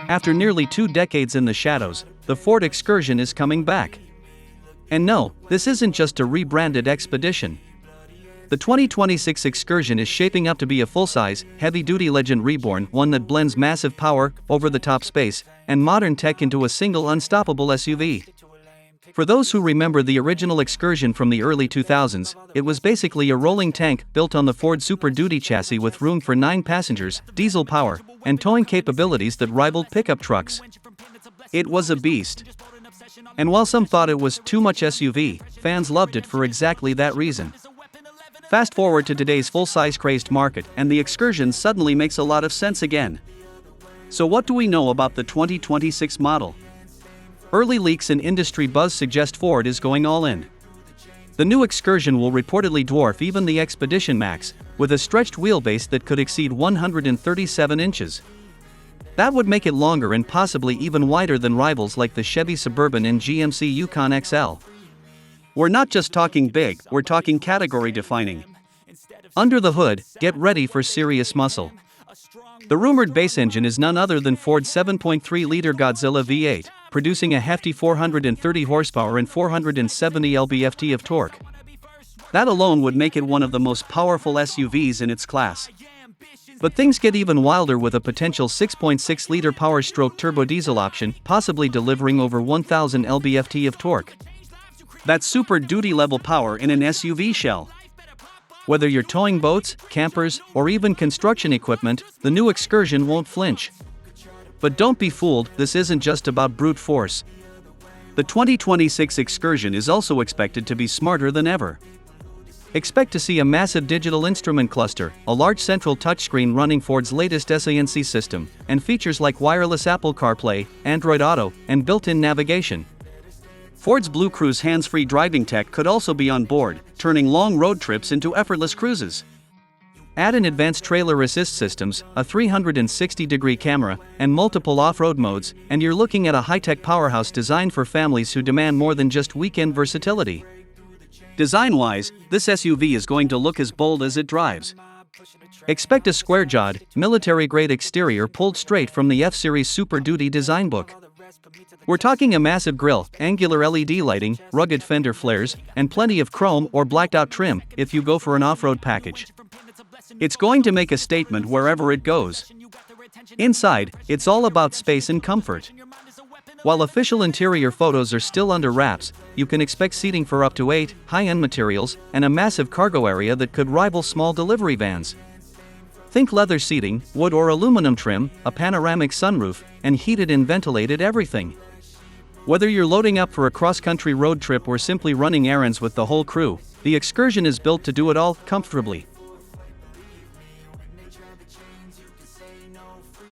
After nearly 2 decades in the shadows, the Ford Excursion is coming back. And no, this isn't just a rebranded expedition. The 2026 Excursion is shaping up to be a full-size, heavy-duty legend reborn, one that blends massive power, over-the-top space, and modern tech into a single unstoppable SUV. For those who remember the original Excursion from the early 2000s, it was basically a rolling tank built on the Ford Super Duty chassis with room for 9 passengers, diesel power, and towing capabilities that rivaled pickup trucks. It was a beast. And while some thought it was too much SUV, fans loved it for exactly that reason. Fast forward to today's full-size crazed market, and the Excursion suddenly makes a lot of sense again. So what do we know about the 2026 model? Early leaks and industry buzz suggest Ford is going all in. The new Excursion will reportedly dwarf even the Expedition Max, with a stretched wheelbase that could exceed 137 inches. That would make it longer and possibly even wider than rivals like the Chevy Suburban and GMC Yukon XL. We're not just talking big, we're talking category defining. Under the hood, get ready for serious muscle. The rumored base engine is none other than Ford's 7.3-liter Godzilla V8, producing a hefty 430 horsepower and 470 lb-ft of torque. That alone would make it one of the most powerful SUVs in its class. But things get even wilder with a potential 6.6-liter power-stroke turbo diesel option, possibly delivering over 1,000 lb-ft of torque. That's Super Duty level power in an SUV shell. Whether you're towing boats, campers, or even construction equipment, the new Excursion won't flinch. But don't be fooled, this isn't just about brute force. The 2026 Excursion is also expected to be smarter than ever. Expect to see a massive digital instrument cluster, a large central touchscreen running Ford's latest SANC system, and features like wireless Apple CarPlay, Android Auto, and built-in navigation. Ford's Blue Cruise hands-free driving tech could also be on board, turning long road trips into effortless cruises. Add in advanced trailer assist systems, a 360-degree camera, and multiple off-road modes, and you're looking at a high-tech powerhouse designed for families who demand more than just weekend versatility. Design-wise, this SUV is going to look as bold as it drives. Expect a square-jawed, military-grade exterior pulled straight from the F-Series Super Duty design book. We're talking a massive grille, angular LED lighting, rugged fender flares, and plenty of chrome or blacked-out trim if you go for an off-road package. It's going to make a statement wherever it goes. Inside, it's all about space and comfort. While official interior photos are still under wraps, you can expect seating for up to 8, high-end materials, and a massive cargo area that could rival small delivery vans. Think leather seating, wood or aluminum trim, a panoramic sunroof, and heated and ventilated everything. Whether you're loading up for a cross-country road trip or simply running errands with the whole crew, the Excursion is built to do it all comfortably.